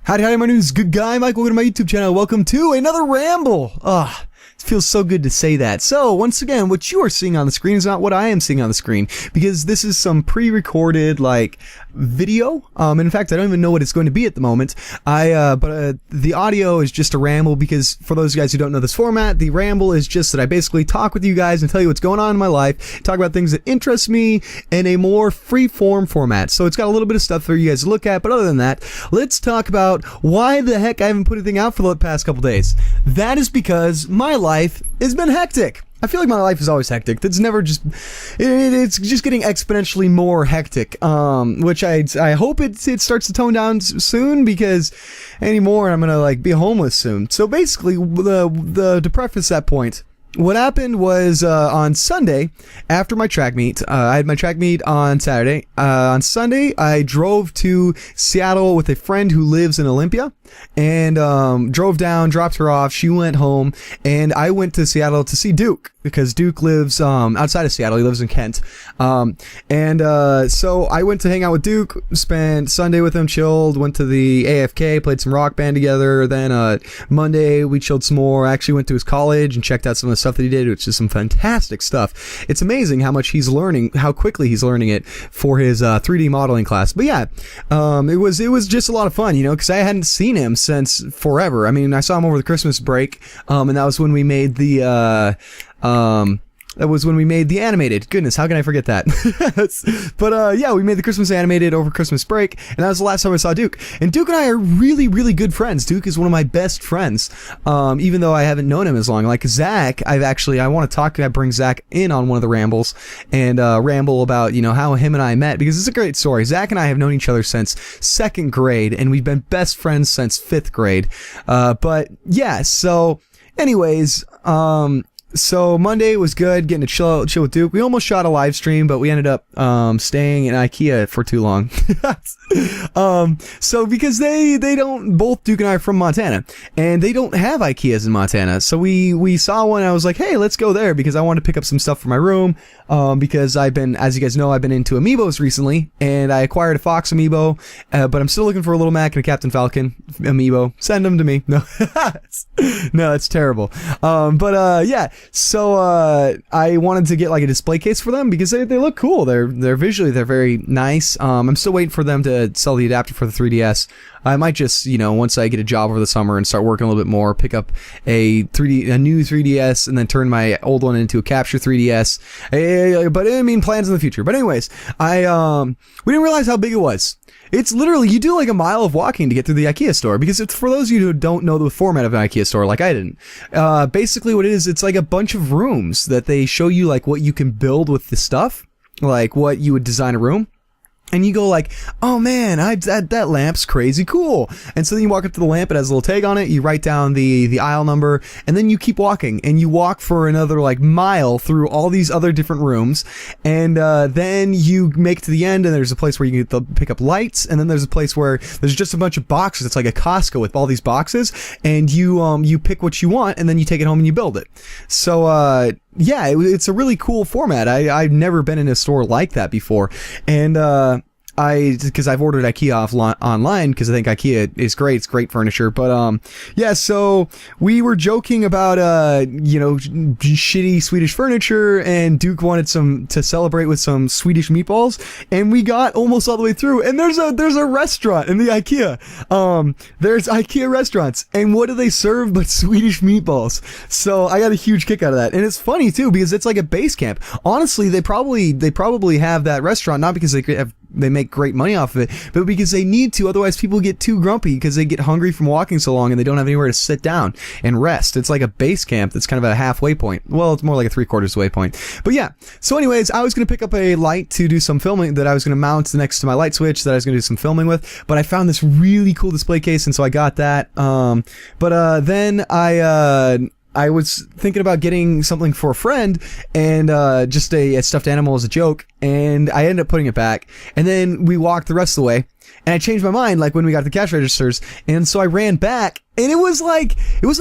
Howdy, my name is Good Guy Mike. Welcome to my YouTube channel. Welcome to another Ramble. It feels so good to say that. So, once again, what you are seeing on the screen is not what I am seeing on the screen, because this is some pre-recorded, video. In fact, I don't even know what it's going to be at the moment. But the audio is just a ramble, because for those guys who don't know this format, the ramble is just that I basically talk with you guys and tell you what's going on in my life, talk about things that interest me in a more free-form format. So it's got a little bit of stuff for you guys to look at, but other than that, let's talk about why the heck I haven't put anything out for the past couple days. That is because my life has been hectic. I feel like my life is always hectic. It's never just, it's just getting exponentially more hectic, which I hope it starts to tone down soon, because anymore I'm gonna be homeless soon. So basically, to preface that point, what happened was on Sunday, after my track meet, I had my track meet on Saturday. On Sunday, I drove to Seattle with a friend who lives in Olympia, and drove down, dropped her off. She went home, and I went to Seattle to see Duke, because Duke lives outside of Seattle. He lives in Kent. So I went to hang out with Duke, spent Sunday with him, chilled, went to the AFK, played some Rock Band together. Then Monday, we chilled some more. I actually went to his college and checked out some of the stuff that he did, which is some fantastic stuff. It's amazing how much he's learning, how quickly he's learning it for his 3D modeling class. But yeah, it was just a lot of fun, because I hadn't seen him since forever. I mean, I saw him over the Christmas break, and that was when we made the animated. Goodness, how can I forget that? But yeah, we made the Christmas animated over Christmas break, and that was the last time I saw Duke. And Duke and I are really, really good friends. Duke is one of my best friends, even though I haven't known him as long. Like Zach, I want to talk. I bring Zach in on one of the rambles and ramble about how him and I met, because it's a great story. Zach and I have known each other since 2nd grade, and we've been best friends since 5th grade. But yeah, so anyways, so Monday was good, getting to chill with Duke. We almost shot a live stream, but we ended up staying in IKEA for too long. So because they don't, both Duke and I are from Montana, and they don't have IKEAs in Montana. So we saw one, and I was like, hey, let's go there, because I wanted to pick up some stuff for my room. Because as you guys know, I've been into amiibos recently, and I acquired a Fox amiibo, but I'm still looking for a Little Mac and a Captain Falcon amiibo. Send them to me. No, no, it's terrible. But yeah. So I wanted to get a display case for them, because they look cool. They're visually, they're very nice. I'm still waiting for them to sell the adapter for the 3DS. I might just, once I get a job over the summer and start working a little bit more, pick up a new 3DS, and then turn my old one into a capture 3DS. But I mean, plans in the future. But anyways, we didn't realize how big it was. It's literally, you do a mile of walking to get through the IKEA store, because it's for those of you who don't know the format of an IKEA store, like I didn't. Basically what it is, it's a bunch of rooms that they show you what you can build with the stuff, what you would design a room. And you go oh man, that lamp's crazy cool. And so then you walk up to the lamp, it has a little tag on it, you write down the aisle number, and then you keep walking, and you walk for another mile through all these other different rooms, and then you make it to the end, and there's a place where you can pick up lights, and then there's a place where there's just a bunch of boxes. It's like a Costco with all these boxes, and you pick what you want, and then you take it home and you build it. So yeah, it's a really cool format. I've never been in a store like that before, and because I've ordered IKEA online, because I think IKEA is great. It's great furniture. But yeah, so we were joking about shitty Swedish furniture, and Duke wanted to celebrate with some Swedish meatballs, and we got almost all the way through, and there's a restaurant in the IKEA. There's IKEA restaurants, and what do they serve but Swedish meatballs? So I got a huge kick out of that, and it's funny too, because it's like a base camp. Honestly, they probably have that restaurant not because they make great money off of it, but because they need to. Otherwise, people get too grumpy because they get hungry from walking so long, and they don't have anywhere to sit down and rest. It's like a base camp that's kind of a halfway point. Well, it's more like a 3/4 way point. But yeah. So anyways, I was going to pick up a light to do some filming that I was going to mount next to my light switch that I was going to do some filming with. But I found this really cool display case, and so I got that. Then I was thinking about getting something for a friend, and just a stuffed animal as a joke, and I ended up putting it back. And then we walked the rest of the way, And I changed my mind like when we got to the cash registers, and so I ran back, and it was like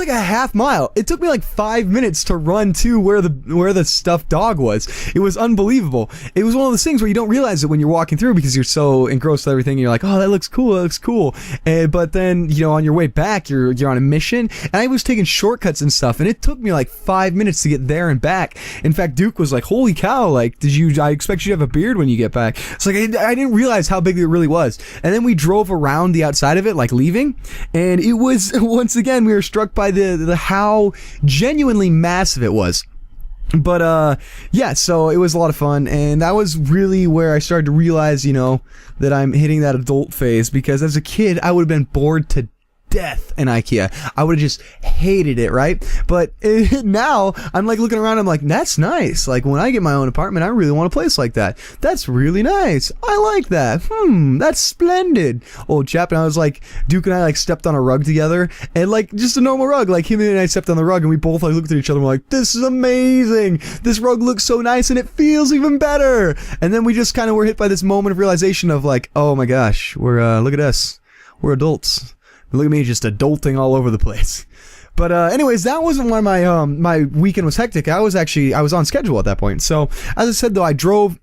a half mile. It took me like 5 minutes to run to where the stuffed dog was. It was unbelievable. It was one of those things where you don't realize it when you're walking through because you're so engrossed with everything. And you're like, oh, that looks cool. But then, you know, on your way back, you're on a mission. And I was taking shortcuts and stuff, and it took me like 5 minutes to get there and back. In fact, Duke was like, holy cow, like, I expect you to have a beard when you get back. It's like, I didn't realize how big it really was. And then we drove around the outside of it, like leaving, and it was, once again, we were struck by the how genuinely massive it was. But yeah, so it was a lot of fun, and that was really where I started to realize, you know, that I'm hitting that adult phase, because as a kid I would have been bored to death in IKEA. I would have just hated it, right? But now I'm like looking around, I'm like, that's nice. Like when I get my own apartment, I really want a place like that. That's really nice. I like that. That's splendid. Old chap. And I was like, Duke and I like stepped on a rug together, and like just a normal rug, like him and I stepped on the rug, and we both like looked at each other and we're like, this is amazing. This rug looks so nice and it feels even better. And then we just kind of were hit by this moment of realization of like, oh my gosh, we're look at us. We're adults. Look at me just adulting all over the place. But anyways, that wasn't why my weekend was hectic. I was on schedule at that point. So as I said, though, I drove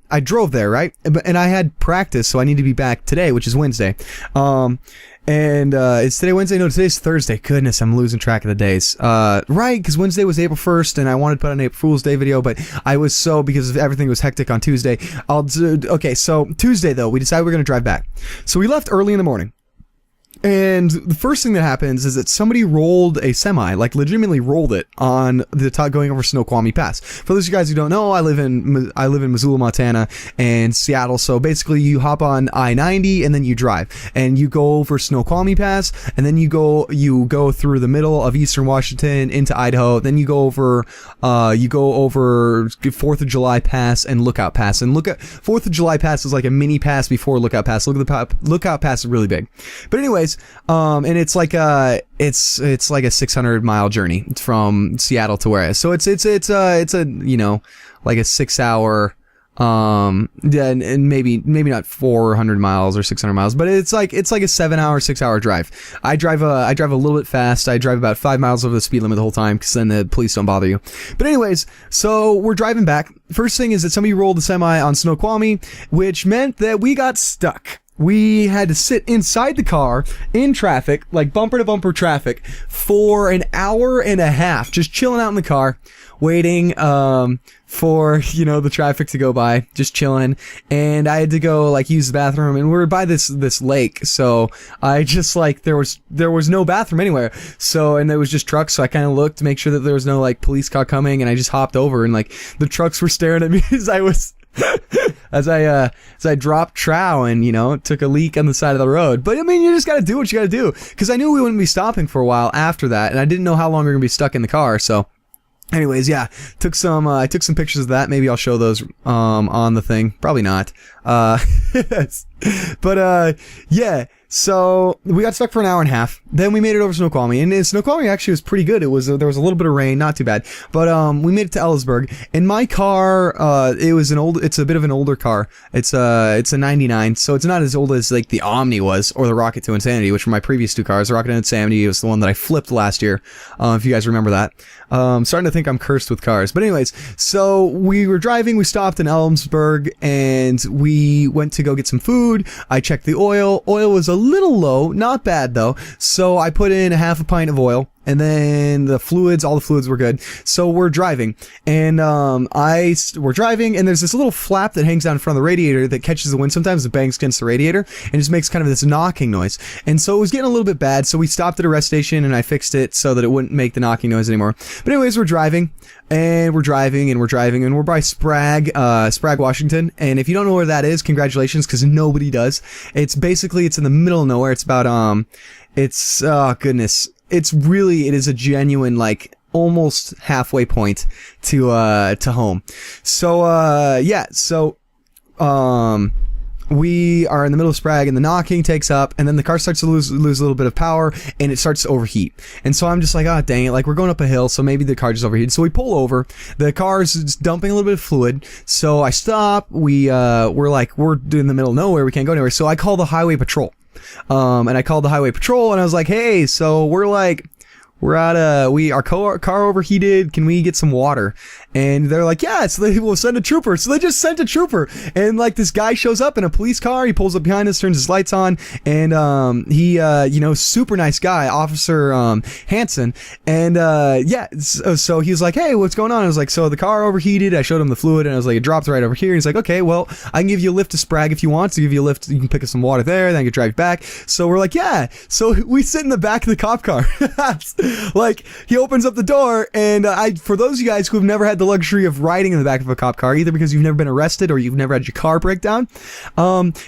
there, right? And I had practice, so I need to be back today, which is Wednesday. And is today Wednesday? No, today's Thursday. Goodness, I'm losing track of the days. Right, because Wednesday was April 1st, and I wanted to put an April Fool's Day video, but I was so, because everything was hectic on Tuesday. Okay, so Tuesday, though, we decided we're going to drive back. So we left early in the morning. And the first thing that happens is that somebody rolled a semi, like legitimately rolled it on the top going over Snoqualmie Pass. For those of you guys who don't know, I live in Missoula, Montana, and Seattle. So basically, you hop on I-90 and then you drive, and you go over Snoqualmie Pass, and then you go through the middle of Eastern Washington into Idaho. Then you go over 4th of July Pass and Lookout Pass. And 4th of July Pass is like a mini pass before Lookout Pass. Lookout Pass is really big. But anyways, and it's like a 600-mile journey from Seattle to where I is. So it's a you know, like a 6 hour and maybe not 400 miles or 600 miles, but it's like a 7 hour, 6 hour drive. I drive a little bit fast. I drive about 5 miles over the speed limit the whole time, because then the police don't bother you. But anyways, so we're driving back. First thing is that somebody rolled the semi on Snoqualmie, which meant that we got stuck. We had to sit inside the car in traffic, like bumper to bumper traffic, for an hour and a half, just chilling out in the car, waiting for, you know, the traffic to go by, just chilling. And I had to go like use the bathroom, and we were by this lake, so I just like there was no bathroom anywhere. So, and there was just trucks, so I kind of looked to make sure that there was no like police car coming, and I just hopped over, and like the trucks were staring at me as I was as I dropped trow and, you know, took a leak on the side of the road. But I mean, you just gotta do what you gotta do, because I knew we wouldn't be stopping for a while after that, and I didn't know how long we were gonna be stuck in the car. So anyways, yeah, I took some pictures of that. Maybe I'll show those on the thing. Probably not. But yeah. So we got stuck for an hour and a half. Then we made it over Snoqualmie, and Snoqualmie actually was pretty good. There was a little bit of rain, not too bad. But we made it to Ellisburg. And my car, it's a bit of an older car. It's a 99, so it's not as old as like the Omni was, or the Rocket to Insanity, which were my previous two cars. The Rocket to Insanity was the one that I flipped last year, if you guys remember that. Starting to think I'm cursed with cars. But anyways, so we were driving, we stopped in Elmsburg, and we went to go get some food. I checked the oil. Oil was a little low, not bad though. So I put in a half a pint of oil, and then all the fluids were good. So we're driving, and we're driving, and there's this little flap that hangs down in front of the radiator that catches the wind. Sometimes it bangs against the radiator and just makes kind of this knocking noise. And so it was getting a little bit bad, so we stopped at a rest station, and I fixed it so that it wouldn't make the knocking noise anymore. But anyways, we're driving, and we're by Sprague, Washington. And if you don't know where that is, congratulations, because nobody does. It's in the middle of nowhere. It's about oh goodness. It is a genuine, like, almost halfway point to home. So, yeah, so, we are in the middle of Sprague, and the knocking takes up, and then the car starts to lose a little bit of power, and it starts to overheat. And so I'm just like, oh, dang it, like, we're going up a hill, so maybe the car just overheated. So we pull over, the car's dumping a little bit of fluid, so I stop, we're in the middle of nowhere, we can't go anywhere, so I call the highway patrol. And I called the highway patrol and I was like, hey, so our car overheated. Can we get some water? And they're like, yeah, so they will send a trooper. So they just sent a trooper. And like this guy shows up in a police car. He pulls up behind us, turns his lights on. And, he, super nice guy, Officer, Hanson. And, so he was like, hey, what's going on? I was like, so the car overheated. I showed him the fluid and I was like, it dropped right over here. He's like, okay, well, I can give you a lift to Sprague if you want. To give you a lift, you can pick up some water there. Then I can drive you back. So we're like, yeah. So we sit in the back of the cop car. Like, he opens up the door, and for those of you guys who have never had the luxury of riding in the back of a cop car, either because you've never been arrested or you've never had your car break down,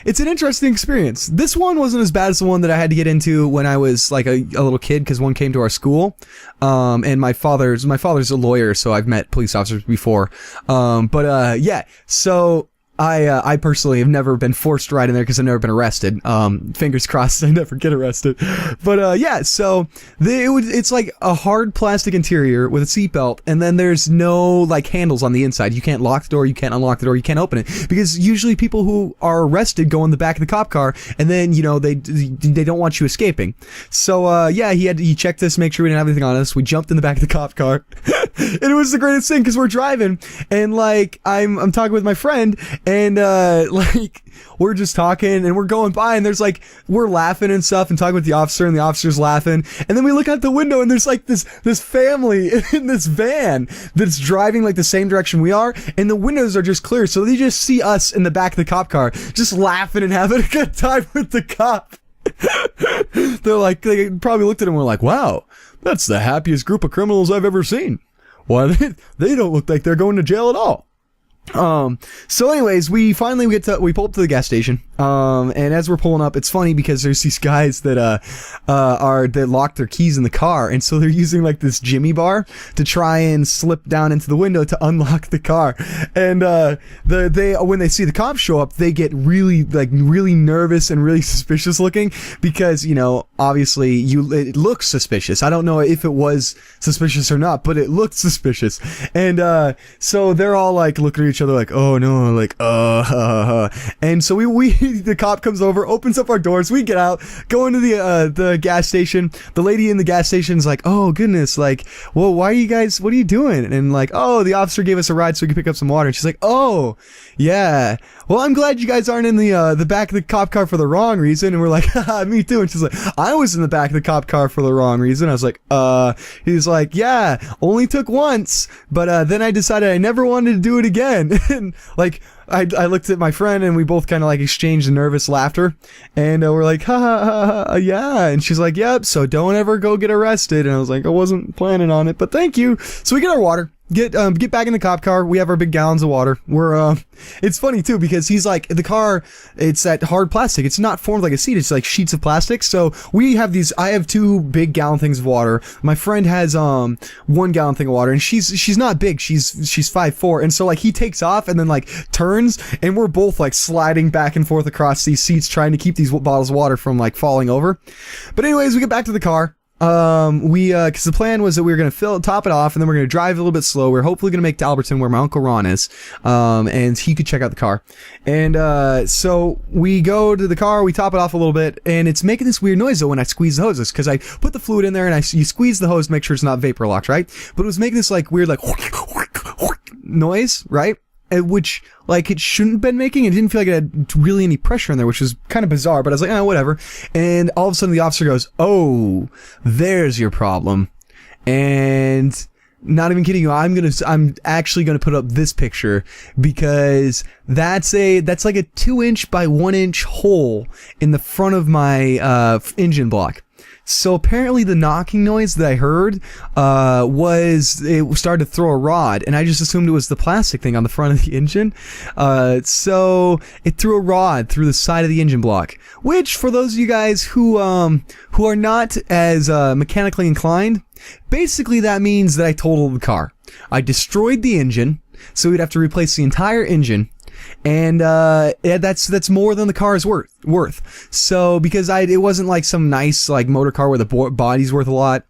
it's an interesting experience. This one wasn't as bad as the one that I had to get into when I was like a little kid, because one came to our school, and my father's a lawyer, so I've met police officers before, so I personally have never been forced to ride in there because I've never been arrested. Fingers crossed I never get arrested. But so it's like a hard plastic interior with a seatbelt, and then there's no like handles on the inside. You can't lock the door, you can't unlock the door, you can't open it, because usually people who are arrested go in the back of the cop car, and then they don't want you escaping. So he checked us, make sure we didn't have anything on us. We jumped in the back of the cop car, and it was the greatest thing because we're driving, and like I'm talking with my friend. And, we're just talking and we're going by and there's like, we're laughing and stuff and talking with the officer and the officer's laughing. And then we look out the window and there's like this family in this van that's driving like the same direction we are. And the windows are just clear. So they just see us in the back of the cop car, just laughing and having a good time with the cop. They probably looked at him and were like, wow, that's the happiest group of criminals I've ever seen. Why, they don't look like they're going to jail at all. So anyways, we pull up to the gas station, and as we're pulling up, it's funny because there's these guys that locked their keys in the car, and so they're using like this jimmy bar to try and slip down into the window to unlock the car, and when they see the cops show up, they get really nervous and really suspicious looking, because obviously it looks suspicious. I don't know if it was suspicious or not, but it looked suspicious, and so they're all like looking at each other like, oh no, like and so we the cop comes over, opens up our doors, we get out, go into the gas station. The lady in the gas station's like, oh goodness, like, well, what are you doing? And like, oh, the officer gave us a ride so we could pick up some water. And she's like, oh yeah, well, I'm glad you guys aren't in the back of the cop car for the wrong reason. And we're like, haha, me too. And she's like, I was in the back of the cop car for the wrong reason. I was like, he's like, yeah, only took once, but then I decided I never wanted to do it again. And like, I looked at my friend and we both kind of like exchanged nervous laughter, and we're like, ha ha ha, yeah. And she's like, yep, so don't ever go get arrested. And I was like, I wasn't planning on it, but thank you. So we get our water, get back in the cop car. We have our big gallons of water. It's funny too, because he's like, the car, it's that hard plastic. It's not formed like a seat. It's like sheets of plastic. So I have 2 big gallon things of water. My friend has, 1 gallon thing of water, and she's not big. She's 5'4". And so like he takes off and then like turns, and we're both like sliding back and forth across these seats trying to keep these bottles of water from like falling over. But anyways, we get back to the car. Cause the plan was that we were going to top it off, and then we're going to drive a little bit slow. We're hopefully going to make to Alberton, where my Uncle Ron is, and he could check out the car. And, so we go to the car, we top it off a little bit, and it's making this weird noise though when I squeeze the hoses, cause I put the fluid in there and you squeeze the hose to make sure it's not vapor locked, right? But it was making this like weird, like noise, right? Which, like, it shouldn't have been making. It didn't feel like it had really any pressure in there, which was kind of bizarre, but I was like, whatever. And all of a sudden the officer goes, oh, there's your problem. And not even kidding you, I'm actually gonna put up this picture, because that's like a 2-inch by 1-inch hole in the front of my engine block. So apparently the knocking noise that I heard it started to throw a rod, and I just assumed it was the plastic thing on the front of the engine. So it threw a rod through the side of the engine block, which, for those of you guys who are not as mechanically inclined, basically that means that I totaled the car. I destroyed the engine, so we'd have to replace the entire engine. And that's more than the car is worth. So because it wasn't like some nice like motor car where the body's worth a lot.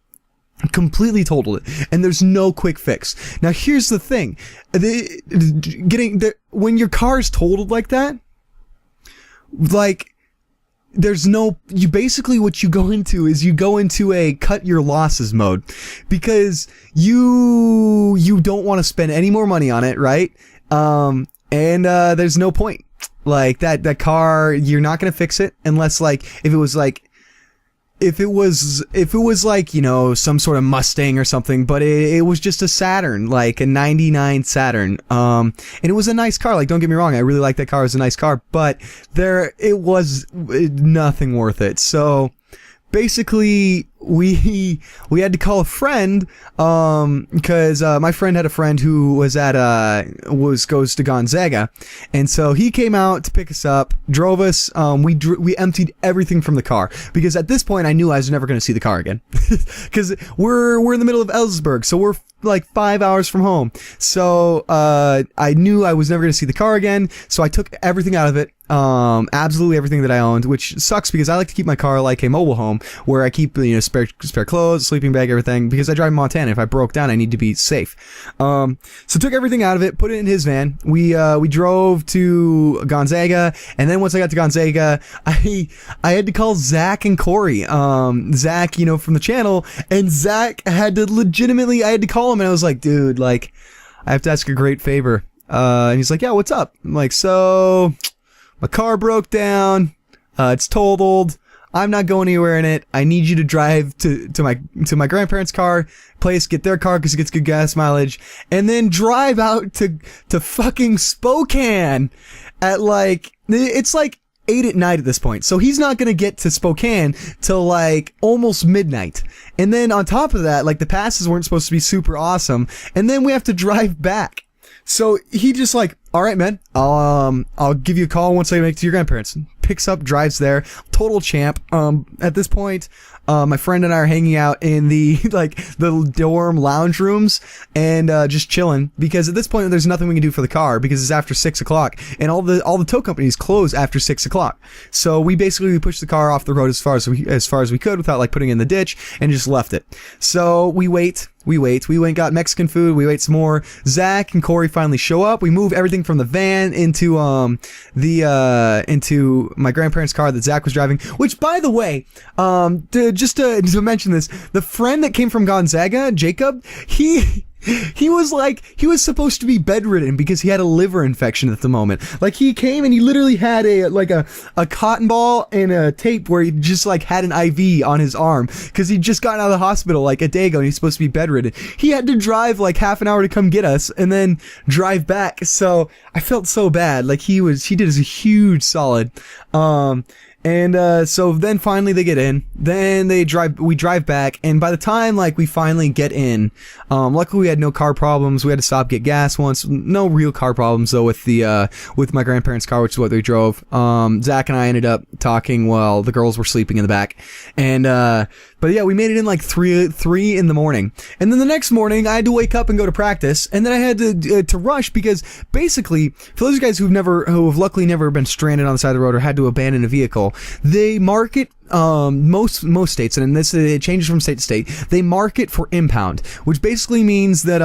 Completely totaled it, and there's no quick fix. Now here's the thing: when your car's totaled like that, like, you basically, what you go into is you go into a cut your losses mode, because you don't want to spend any more money on it, right? There's no point. Like that car, you're not going to fix it unless, like, if it was like, you know, some sort of Mustang or something, but it was just a Saturn, like a 99 Saturn. And it was a nice car. Like, don't get me wrong, I really like that car. It was a nice car, but it was nothing worth it. So basically, we had to call a friend, because my friend had a friend who was goes to Gonzaga, and so he came out to pick us up, drove us. We emptied everything from the car, because at this point I knew I was never going to see the car again, because we're in the middle of Ellsberg, so we're like 5 hours from home. So I knew I was never going to see the car again, so I took everything out of it. Absolutely everything that I owned, which sucks because I like to keep my car like a mobile home, where I keep, you know, spare clothes, sleeping bag, everything, because I drive in Montana. If I broke down, I need to be safe. So took everything out of it, put it in his van. We drove to Gonzaga, and then once I got to Gonzaga, I had to call Zach and Corey. Zach, you know, from the channel, and Zach I had to call him, and I was like, dude, like, I have to ask a great favor. And he's like, yeah, what's up? I'm like, so my car broke down. It's totaled. I'm not going anywhere in it. I need you to drive to my grandparents' place, get their car because it gets good gas mileage, and then drive out to fucking Spokane at it's like 8 at night at this point. So he's not gonna get to Spokane till like almost midnight. And then on top of that, like, the passes weren't supposed to be super awesome, and then we have to drive back. So he just like, all right, man, I'll give you a call once I make it to your grandparents. Picks up, drives there, total champ. At this point, my friend and I are hanging out in the the dorm lounge rooms and just chilling, because at this point there's nothing we can do for the car because it's after 6 o'clock, and all the tow companies close after 6 o'clock. So we basically pushed the car off the road as far as we could without like putting it in the ditch, and just left it. So we wait. We went and got Mexican food. We wait some more. Zach and Corey finally show up. We move everything from the van into my grandparents' car that Zach was driving. Which, by the way, to mention this, the friend that came from Gonzaga, Jacob, he was supposed to be bedridden because he had a liver infection at the moment. Like, he came and he literally had a cotton ball and a tape where he just like had an IV on his arm because he'd just gotten out of the hospital like a day ago and he's supposed to be bedridden. He had to drive like half an hour to come get us and then drive back. So I felt so bad. Like, he did us a huge solid. So then finally they get in, then we drive back, and by the time like we finally get in, luckily we had no car problems. We had to stop, get gas once. No real car problems though with my grandparents' car, which is what they drove. Zach and I ended up talking while the girls were sleeping in the back, but yeah, we made it in like 3 in the morning. And then the next morning I had to wake up and go to practice, and then I had to rush because basically, for those guys who have luckily never been stranded on the side of the road or had to abandon a vehicle, they market most states, and this it changes from state to state. They market for impound, which basically means that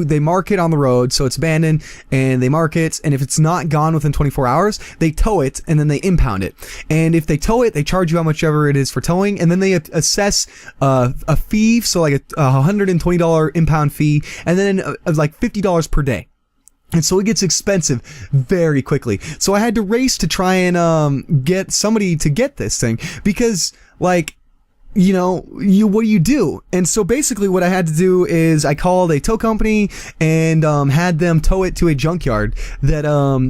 they market on the road, so it's abandoned, and they mark it, and if it's not gone within 24 hours, they tow it and then they impound it. And if they tow it, they charge you how much ever it is for towing, and then they assess a fee, so like a $120 impound fee, and then like $50 per day. And so it gets expensive very quickly. So I had to race to try and get somebody to get this thing because, like, you know, what do you do? And so basically what I had to do is I called a tow company and had them tow it to a junkyard that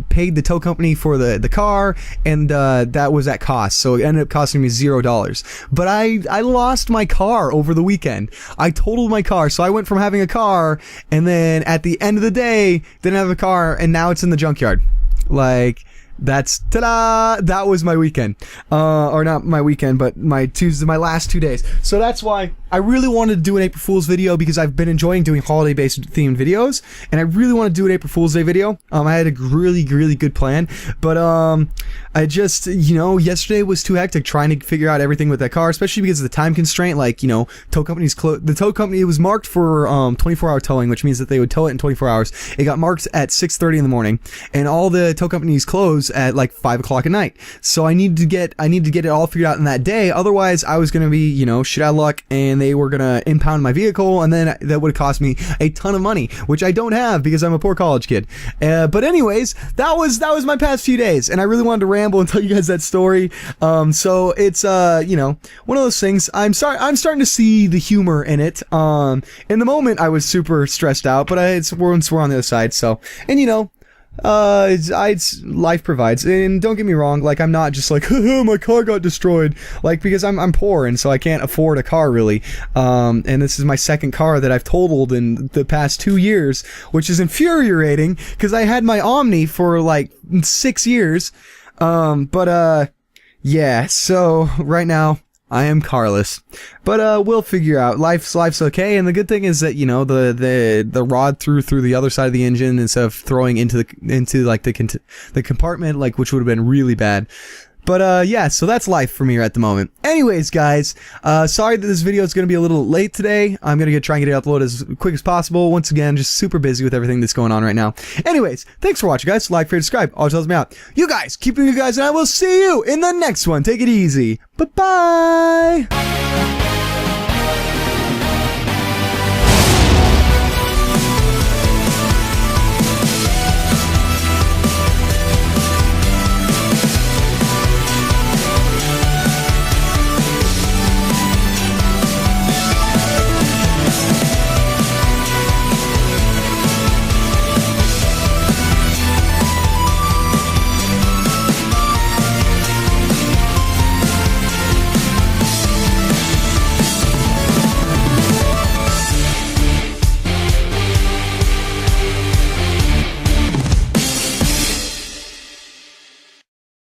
paid the tow company for the car, and that was at cost. So it ended up costing me $0. But I lost my car over the weekend. I totaled my car. So I went from having a car, and then at the end of the day didn't have a car, and now it's in the junkyard. Like, that's ta-da! That was my weekend, or not my weekend, but my last 2 days. So that's why I really wanted to do an April Fool's video, because I've been enjoying doing holiday-based themed videos, and I really want to do an April Fool's Day video. I had a really good plan, but I just, yesterday was too hectic trying to figure out everything with that car, especially because of the time constraint. Like, tow companies the tow company, it was marked for 24-hour towing, which means that they would tow it in 24 hours. It got marked at 6:30 in the morning, and all the tow companies closed close at like 5 o'clock at night. So I need to get it all figured out in that day. Otherwise, I was gonna be, shit out of luck, and they were gonna impound my vehicle, and then that would cost me a ton of money, which I don't have because I'm a poor college kid. But anyways, that was my past few days, and I really wanted to ramble and tell you guys that story. So it's one of those things. I'm starting to see the humor in it. In the moment, I was super stressed out, but we're on the other side. So, and life provides, and don't get me wrong, like, I'm not just like, my car got destroyed, like, because I'm poor, and so I can't afford a car, really, and this is my second car that I've totaled in the past 2 years, which is infuriating, because I had my Omni for, like, 6 years, yeah, so, right now, I am carless, but we'll figure out. Life's okay, and the good thing is that the rod through the other side of the engine instead of throwing into the compartment, like, which would have been really bad. But yeah, so that's life for me at the moment. Anyways, guys, sorry that this video is going to be a little late today. I'm going to try and get it uploaded as quick as possible. Once again, just super busy with everything that's going on right now. Anyways, thanks for watching, guys. Like, favorite, subscribe. Always helps me out. You guys, keep doing you guys, and I will see you in the next one. Take it easy. Bye-bye.